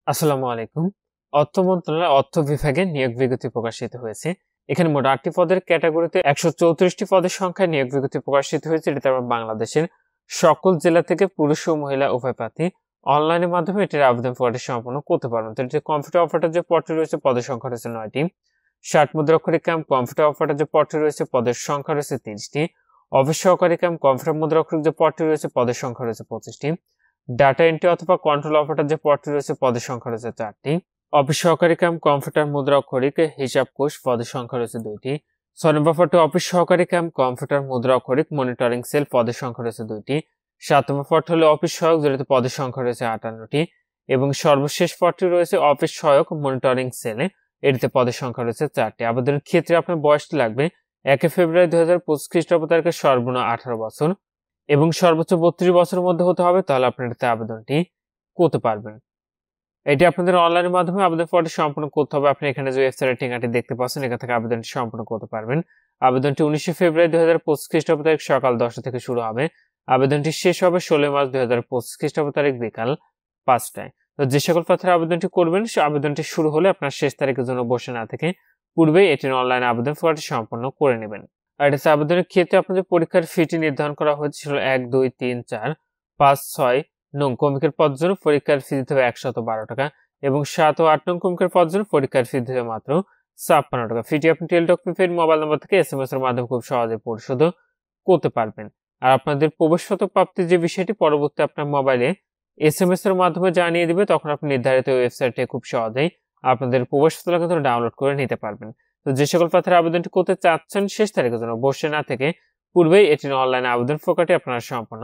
আসসালামু আলাইকুম। অর্থ মন্ত্রণালয়ের অর্থ বিভাগে নিয়োগ বিজ্ঞপ্তি প্রকাশিত হয়েছে। এখানে মোট ৮টি পদের ক্যাটাগরিতে ১৩৪টি পদের সংখ্যায় নিয়োগ বিজ্ঞপ্তি প্রকাশিত হয়েছে। এটাতে আমরা বাংলাদেশের সকল জেলা থেকে পুরুষ ও মহিলা উভয় প্রার্থী অনলাইনের মাধ্যমে এটির আবেদন পদটি সম্পন্ন করতে পারবেন। তো এটিতে কম্পিউটার অপারেটর যে পদটি রয়েছে পদের সংখ্যা রয়েছে ৯টি। ৬০ মুদ্রাক্ষরিক কাম কম্পিউটার অপারেটর যে পদটি রয়েছে পদের সংখ্যা রয়েছে ৩০টি। অফিস সহকারী কাম কম্পিউটার মুদ্রাক্ষরিক যে পদটি রয়েছে পদের সংখ্যা রয়েছে ২৫টি। ডাটা এন্ট্রি অথবা কন্ট্রোল অপারেটর যে পদটি রয়েছে পদের সংখ্যা রয়েছে ৪টি। অফিস সহকারী কাম কম্পিউটার মুদ্রা অক্ষরিক হিসাব কোষ পদের সংখ্যা রয়েছে ২টি। ৬ নম্বর পদটি অফিস সহকারী কাম কম্পিউটার মুদ্রা অক্ষরিক মনিটরিং সেল পদের সংখ্যা রয়েছে ২টি। ৭ নম্বর পদটি হলো অফিস সহায়ক যেটাতে পদের সংখ্যা রয়েছে ৫৮টি এবং সর্বশেষ পদটি রয়েছে অফিস সহায়ক মনিটরিং সেলে, এটিতে পদের সংখ্যা রয়েছে ৪টি। আবেদনের ক্ষেত্রে আপনার বয়সটি লাগবে ১ ফেব্রুয়ারি ২০২৫ খ্রিস্টাব্দ তারিখে সর্বনিম্ন ১৮ বছর এবং সর্বোচ্চ ৩২ বছরের মধ্যে হতে হবে, তাহলে আপনার এটাতে আবেদনটি করতে পারবেন। এটি আপনাদের অনলাইনের মাধ্যমে আবেদন ফর্মটি সম্পূর্ণ করতে হবে। আপনি এখানে যে ওয়েবসাইটের ঠিকানাটি দেখতে পাচ্ছেন এখান থেকে আবেদনটি সম্পূর্ণ করতে পারবেন। আবেদনটি ১৯ ফেব্রুয়ারি ২০২৫ খ্রিস্টাব্দ তারিখ সকাল ১০টা থেকে শুরু হবে। আবেদনটি শেষ হবে ১৬ মার্চ ২০২৫ খ্রিস্টাব্দ তারিখ বিকাল ৫টায়। তো যে সকল প্রার্থীরা আবেদনটি করবেন সে আবেদনটি শুরু হলে আপনার শেষ তারিখের জন্য বসে না থেকে পূর্বেই এটির অনলাইন আবেদন ফর্মটি সম্পন্ন করে নেবেন। আর এটি আবেদনের ক্ষেত্রে আপনাদের পরীক্ষার ফিটি নির্ধারণ করা হয়েছিল ১, ২, ৩, ৪, ৫, ৬ নং কমিকের পদ জন্য পরীক্ষার ফি দিতে হবে ১১২ টাকা এবং ৭ ও ৮ নং কমিকের পদ জন্য পরীক্ষার ফি দিতে হবে মাত্র ৫৬ টাকা। ফিটি আপনি টেলিটক প্রিপেড মোবাইল নম্বর থেকে SMS এর মাধ্যমে খুব সহজে পরিশোধ করতে পারবেন। আর আপনাদের প্রবেশপত্র প্রাপ্তির যে বিষয়টি পরবর্তী আপনার মোবাইলে SMS এর মাধ্যমে জানিয়ে দিবে, তখন আপনি নির্ধারিত ওয়েবসাইটে খুব সহজেই আপনাদের প্রবেশপত্র কিন্তু ডাউনলোড করে নিতে পারবেন। তো যে সকল প্রার্থীরা আবেদনটি করতে চাচ্ছেন শেষ তারিখের জন্য বসে না থেকে পূর্বেই এটির অনলাইন আবেদন প্রক্রিয়াটি আপনারা সম্পন্ন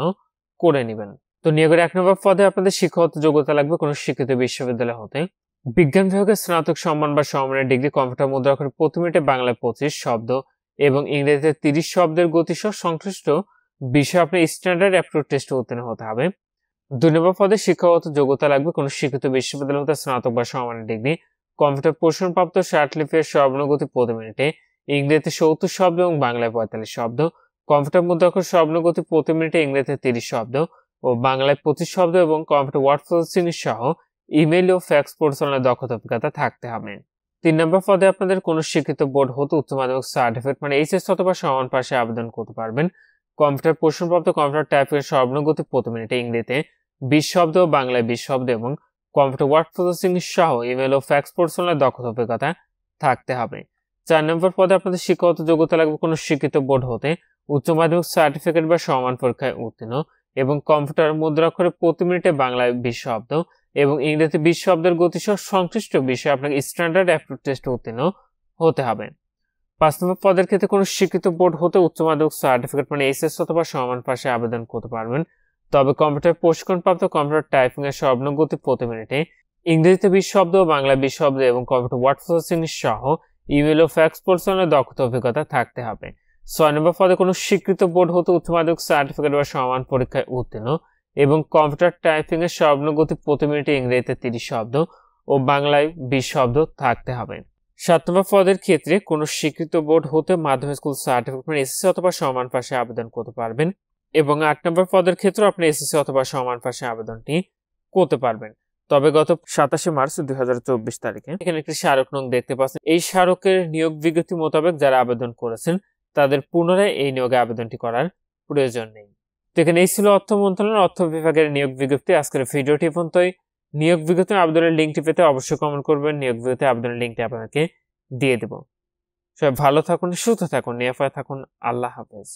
করে নেবেন। তো নিয়োগের ১ নম্বর পদে আপনাদের শিক্ষাগত যোগ্যতা লাগবে কোনো স্বীকৃত বিশ্ববিদ্যালয় হতে। বিজ্ঞান বিভাগের স্নাতক সম্মান বা সমমানের ডিগ্রি কম্পিউটার মুদ্রা অক্ষরে প্রতি মিনিটে বাংলায় ২৫ শব্দ এবং ইংরেজিতে ৩০ শব্দের গতিসহ সংশ্লিষ্ট বিষয়ে আপনার স্ট্যান্ডার্ড অ্যাপটিটিউড টেস্টে উত্তীর্ণ হতে হবে। ২ নম্বর পদে শিক্ষাগত যোগ্যতা লাগবে কোনো স্বীকৃত বিশ্ববিদ্যালয় হতে স্নাতক বা সমমানের ডিগ্রি কম্পিউটার প্রশিক্ষণপ্রাপ্ত শার্টলিপের সর্বনগতি প্রতি মিনিটে ইংরেজিতে ৭০ শব্দ এবং বাংলায় ৪৫ শব্দ, কম্পিউটার মুদ্রাক্ষর সর্বনগতি প্রতি মিনিটে ইংরেজিতে ৩০ শব্দ ও বাংলায় ২৫ শব্দ এবং কম্পিউটার ওয়ার্ড প্রসেসিং সহ ইমেইল ও ফ্যাক্স পরিচালনার দক্ষতা অভিজ্ঞতা থাকতে হবে। ৩ নম্বর পদে আপনাদের কোনো স্বীকৃত বোর্ড হতে উচ্চ মাধ্যমিক সার্টিফিকেট মানে এইচএস অথবা সমান পাশে আবেদন করতে পারবেন। কম্পিউটার প্রশিক্ষণপ্রাপ্ত কম্পিউটার টাইপের সর্বনগতি প্রতি মিনিটে ইংরেজিতে ২০ শব্দ ও বাংলায় ২০ শব্দ এবং কম্পিউটার ওয়ার্ড প্রসেসিং সহ ইমেল ও ফ্যাক্স পরিচালনার দক্ষতা অভিজ্ঞতা থাকতে হবে। ৪ নম্বর পদে আপনাদের শিক্ষাগত যোগ্যতা লাগবে কোনো স্বীকৃত বোর্ড হতে উচ্চ মাধ্যমিক সার্টিফিকেট বা সমান পরীক্ষায় উত্তীর্ণ এবং কম্পিউটার মুদ্রাক্ষরে প্রতি মিনিটে বাংলায় ২০ শব্দ এবং ইংরেজিতে ২০ শব্দের গতিসহ সংশ্লিষ্ট বিষয়ে আপনাকে স্ট্যান্ডার্ড অ্যাপটিটিউড টেস্টে উত্তীর্ণ হতে হবে। ৫ নম্বর পদের ক্ষেত্রে কোনো স্বীকৃত বোর্ড হতে উচ্চ মাধ্যমিক সার্টিফিকেট মানে এইচএস অথবা সমান পাশে আবেদন করতে পারবেন। তবে কম্পিউটার প্রশিক্ষণপ্রাপ্ত কম্পিউটার টাইপিং এর সর্বনগতি প্রতি মিনিটে ইংরেজিতে ২০ শব্দ বাংলায় ২০ শব্দ এবং কম্পিউটার ওয়ার্ড প্রসেসিং সহ ইমেল ও ফ্যাক্স পরিচালনার দক্ষতা অভিজ্ঞতা থাকতে হবে। ৬ নম্বর পদে কোনো স্বীকৃত বোর্ড হতে উচ্চ মাধ্যমিক সার্টিফিকেট বা সমান পরীক্ষায় উত্তীর্ণ এবং কম্পিউটার টাইপিং এর সর্বনগতি প্রতি মিনিটে ইংরেজিতে ৩০ শব্দ ও বাংলায় ২০ শব্দ থাকতে হবে। ৭ নম্বর পদের ক্ষেত্রে কোনো স্বীকৃত বোর্ড হতে মাধ্যমিক স্কুল সার্টিফিকেট মানে এসএসসি অথবা সমান পাশে আবেদন করতে পারবেন এবং ৮ নম্বর পদের ক্ষেত্রে আপনি এসএসসি অথবা সমান পাশে আবেদনটি করতে পারবেন। তবে গত ২৭ মার্চ ২০২৪ তারিখে এখানে একটি স্মারক নং দেখতে পাচ্ছেন। এই স্মারকের নিয়োগ বিজ্ঞপ্তি মোতাবেক যারা আবেদন করেছেন তাদের পুনরায় এই নিয়োগে আবেদনটি করার প্রয়োজন নেই। তো এখানে এই ছিল অর্থ মন্ত্রণালয়ের অর্থ বিভাগের নিয়োগ বিজ্ঞপ্তি। আজকের ভিডিওটি পর্যন্তই। নিয়োগ বিজ্ঞপ্তি আবেদনের লিঙ্কটি পেতে অবশ্যই কমেন্ট করবেন। নিয়োগ বিজ্ঞপ্তি আবেদনের লিঙ্কটি আপনাকে দিয়ে দেব। সবাই ভালো থাকুন, সুস্থ থাকুন, নিরাপদে থাকুন। আল্লাহ হাফেজ।